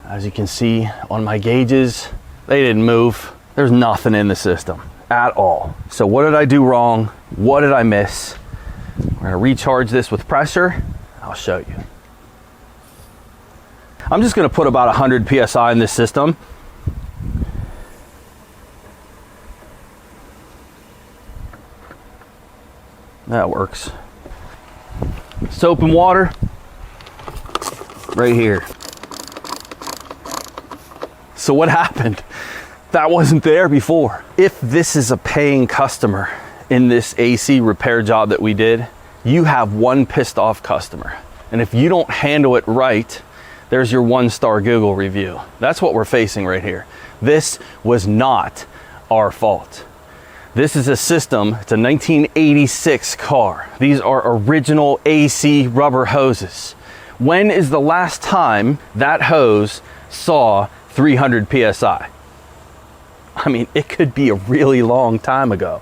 As you can see on my gauges, they didn't move. There's nothing in the system at all. So what did I do wrong? What did I miss? We're gonna recharge this with pressure. I'll show you. I'm just gonna put about 100 PSI in this system. That works. Soap and water right here. So what happened? That wasn't there before. If this is a paying customer in this AC repair job that we did, you have one pissed off customer. And if you don't handle it right, there's your 1-star Google review. That's what we're facing right here. This was not our fault. This is a system, it's a 1986 car. These are original AC rubber hoses. When is the last time that hose saw 300 PSI? I mean, it could be a really long time ago.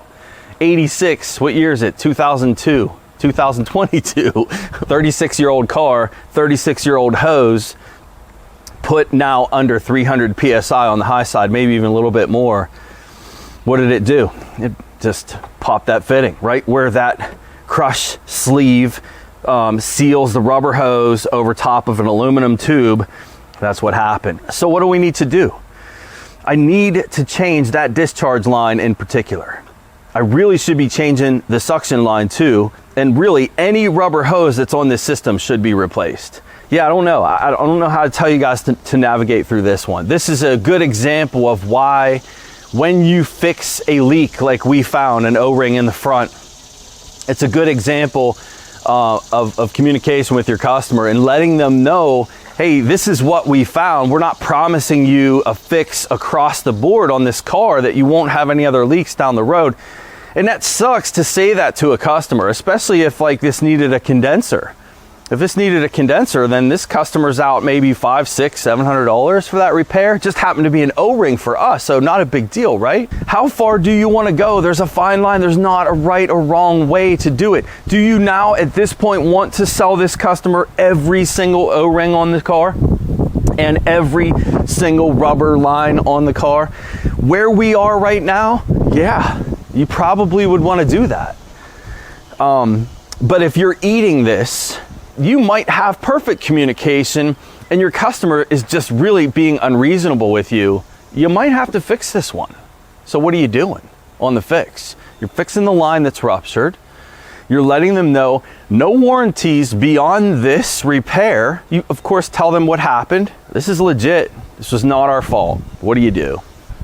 86, what year is it? 2002, 2022. 36-year-old car, 36-year-old hose, put now under 300 PSI on the high side, maybe even a little bit more. What did it do? It just popped that fitting right where that crush sleeve seals the rubber hose over top of an aluminum tube. That's what happened. So what do we need to do? I need to change that discharge line in particular. I really should be changing the suction line too, and really any rubber hose that's on this system should be replaced. Yeah, I don't know. I don't know how to tell you guys to navigate through this one. This is a good example of why when you fix a leak like we found, an O-ring in the front, it's a good example of communication with your customer and letting them know, hey, this is what we found. We're not promising you a fix across the board on this car that you won't have any other leaks down the road. And that sucks to say that to a customer, especially if like this needed a condenser. If this needed a condenser, then this customer's out maybe $500, $600, $700 for that repair. Just happened to be an O-ring for us, so not a big deal, right? How far do you want to go? There's a fine line. There's not a right or wrong way to do it. Do you now at this point want to sell this customer every single O-ring on the car and every single rubber line on the car? Where we are right now, yeah, you probably would want to do that. But if you're eating this, you might have perfect communication and your customer is just really being unreasonable with you. You might have to fix this one. So what are you doing on the fix? You're fixing the line that's ruptured. You're letting them know no warranties beyond this repair. You of course tell them what happened. This is legit. This was not our fault. What do you do?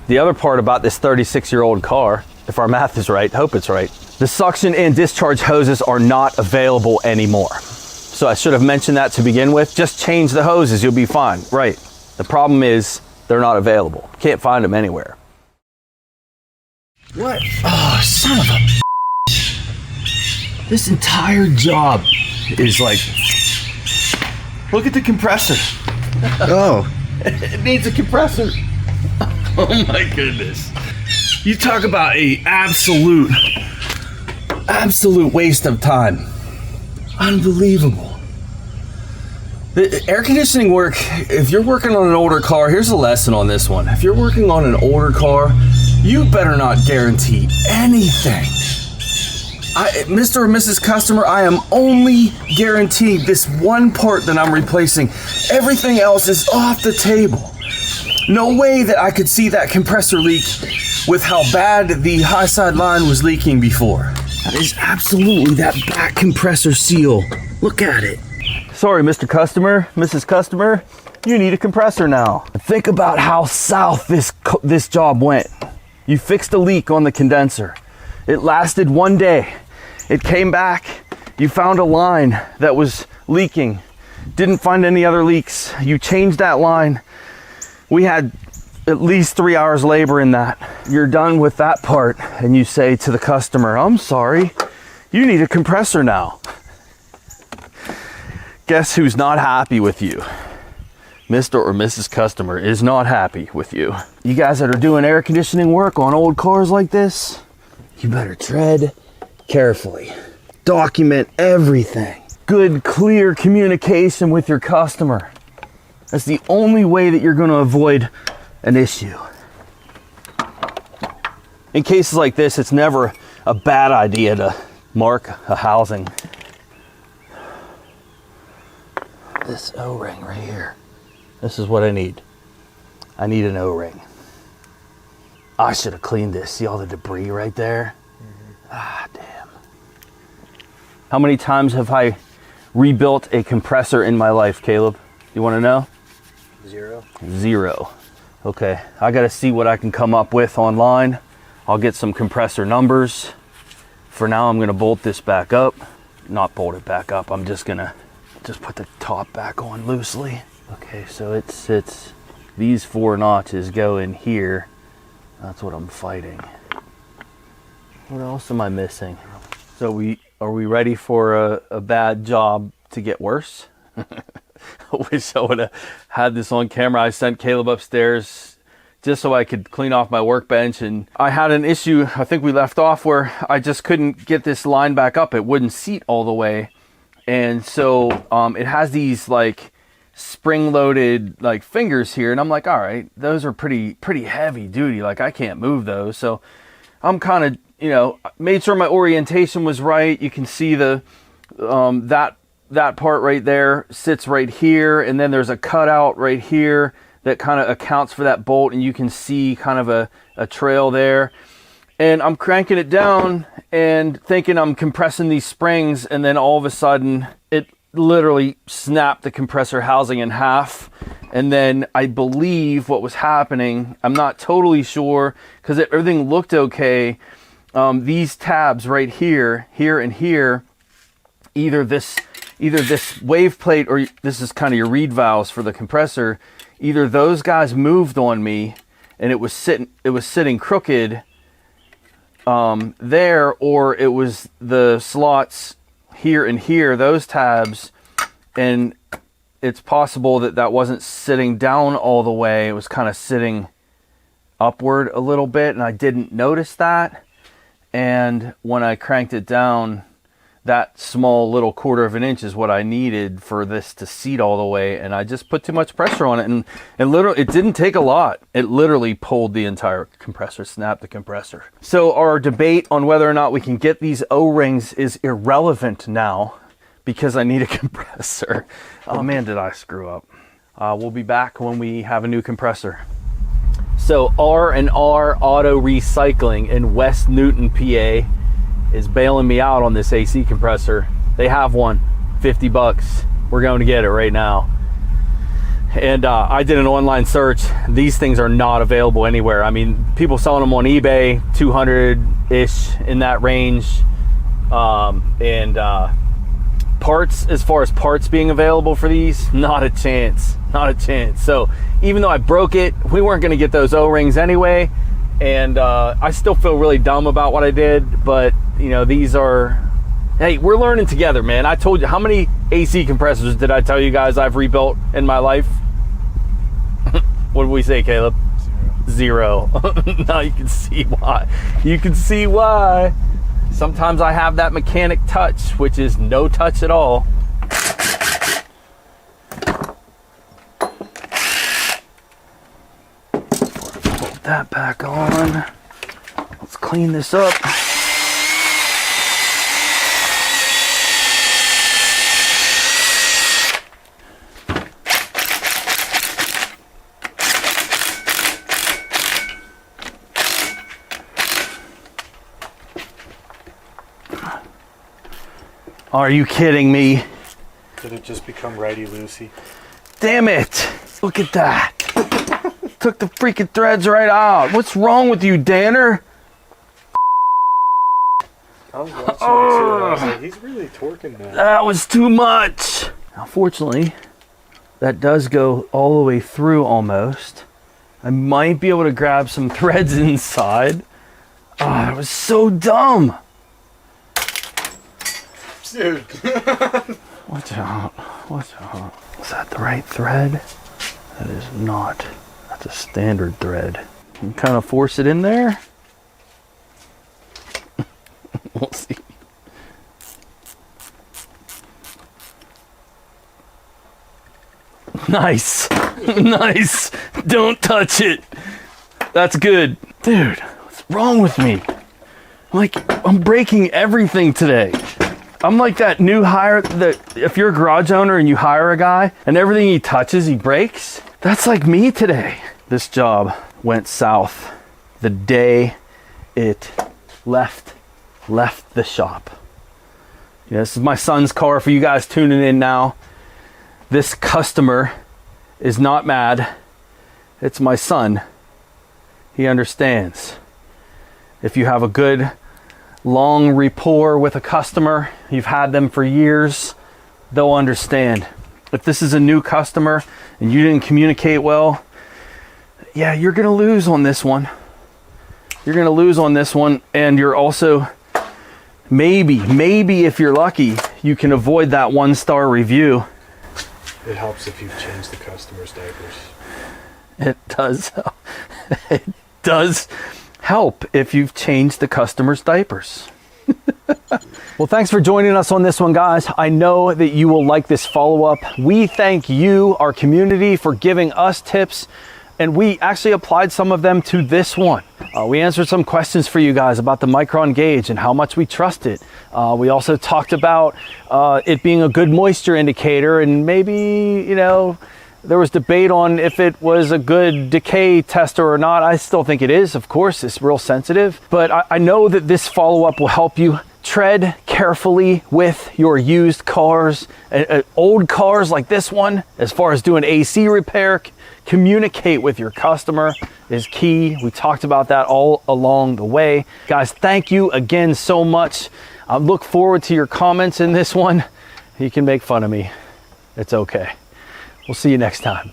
The other part about this 36-year-old car, if our math is right, hope it's right, the suction and discharge hoses are not available anymore. So I should have mentioned that to begin with. Just change the hoses, you'll be fine. Right. The problem is they're not available. Can't find them anywhere. What? Oh, son of a... This entire job is like... Look at the compressor. Oh. It needs a compressor. Oh my goodness. You talk about a absolute waste of time. Unbelievable. The air conditioning work, if you're working on an older car, here's a lesson on this one. If you're working on an older car, you better not guarantee anything. Mr. or Mrs. Customer, I am only guaranteed this one part that I'm replacing. Everything else is off the table. No way that I could see that compressor leak with how bad the high side line was leaking before. That is absolutely that back compressor seal. Look at it. Sorry, Mr. Customer, Mrs. Customer, you need a compressor now. Think about how south this job went. You fixed a leak on the condenser. It lasted one day. It came back. You found a line that was leaking. Didn't find any other leaks. You changed that line. We had at least 3 hours labor in that. You're done with that part and you say to the customer, I'm sorry, you need a compressor now. Guess who's not happy with you? Mr. or Mrs. Customer is not happy with you. You guys that are doing air conditioning work on old cars like this, you better tread carefully. Document everything. Good, clear communication with your customer. That's the only way that you're going to avoid an issue. In cases like this, it's never a bad idea to mark a housing. This O-ring right here. This is what I need. I need an O-ring. I should have cleaned this. See all the debris right there? Ah, damn. How many times have I rebuilt a compressor in my life, Caleb? You want to know? 0. 0. Okay, I got to see what I can come up with online. I'll get some compressor numbers. For now, I'm going to bolt this back up. Not bolt it back up. I'm just going to put the top back on loosely. Okay, so it sits, these 4 notches go in here. That's what I'm fighting. What else am I missing? So are we ready for a bad job to get worse? I wish I would have had this on camera. I sent Caleb upstairs just so I could clean off my workbench, and I had an issue, I think we left off, where I just couldn't get this line back up. It wouldn't seat all the way. And so it has these like spring-loaded like fingers here, and I'm like, all right, those are pretty heavy duty. Like I can't move those. So I'm kind of, you know, made sure my orientation was right. You can see the that part right there sits right here, and then there's a cutout right here that kind of accounts for that bolt, and you can see kind of a trail there. And I'm cranking it down and thinking I'm compressing these springs, and then all of a sudden it literally snapped the compressor housing in half. And then I believe what was happening, I'm not totally sure because everything looked okay. These tabs right here, and here, either this wave plate, or this is kind of your reed valves for the compressor, either those guys moved on me and it was sitting crooked there, or it was the slots here and here, those tabs, and it's possible that wasn't sitting down all the way. It was kind of sitting upward a little bit, and I didn't notice that. And when I cranked it down, that small little 1/4 of an inch is what I needed for this to seat all the way, and I just put too much pressure on it, and literally it didn't take a lot. It literally pulled the entire compressor, snapped the compressor. So our debate on whether or not we can get these O-rings is irrelevant now because I need a compressor. Oh man, did I screw up. We'll be back when we have a new compressor. So R&R Auto Recycling in West Newton, PA is bailing me out on this AC compressor. They have one, 50 bucks. We're going to get it right now. And I did an online search. These things are not available anywhere. I mean, people selling them on eBay, 200-ish in that range. Parts, as far as parts being available for these, not a chance, not a chance. So even though I broke it, we weren't gonna get those O-rings anyway. And I still feel really dumb about what I did, but you know, these are, hey, we're learning together, man. I told you, how many AC compressors did I tell you guys I've rebuilt in my life? What did we say, Caleb? 0. Now you can see why. You can see why. Sometimes I have that mechanic touch, which is no touch at all. Put that back on. Let's clean this up. Are you kidding me? Did it just become righty-loosey? Damn it! Look at that. Took the freaking threads right out. What's wrong with you, Danner? I was watching it too. I was like, he's really torquing that. That was too much. Unfortunately, that does go all the way through almost. I might be able to grab some threads inside. Oh, that was so dumb. Dude. Watch out. Watch out. Is that the right thread? That is not. That's a standard thread. You can kind of force it in there. We'll see. Nice. Nice. Don't touch it. That's good. Dude, what's wrong with me? Like, I'm breaking everything today. I'm like that new hire that if you're a garage owner and you hire a guy and everything he touches, he breaks. That's like me today. This job went south the day it left the shop. Yeah, this is my son's car for you guys tuning in now. This customer is not mad. It's my son. He understands. If you have a good long rapport with a customer, you've had them for years, they'll understand. If this is a new customer and you didn't communicate well, yeah, you're gonna lose on this one. You're gonna lose on this one, and you're also, maybe if you're lucky, you can avoid that 1-star review. It helps if you've changed the customer's diapers. It does. It does help if you've changed the customer's diapers. Well, thanks for joining us on this one, guys. I know that you will like this follow-up. We thank you, our community, for giving us tips, and we actually applied some of them to this one. We answered some questions for you guys about the micron gauge and how much we trust it. We also talked about it being a good moisture indicator, and maybe, you know, there was debate on if it was a good decay tester or not. I still think it is, of course. It's real sensitive. But I know that this follow-up will help you tread carefully with your used cars, old cars like this one. As far as doing AC repair, communicate with your customer is key. We talked about that all along the way. Guys, thank you again so much. I look forward to your comments in this one. You can make fun of me. It's okay. We'll see you next time.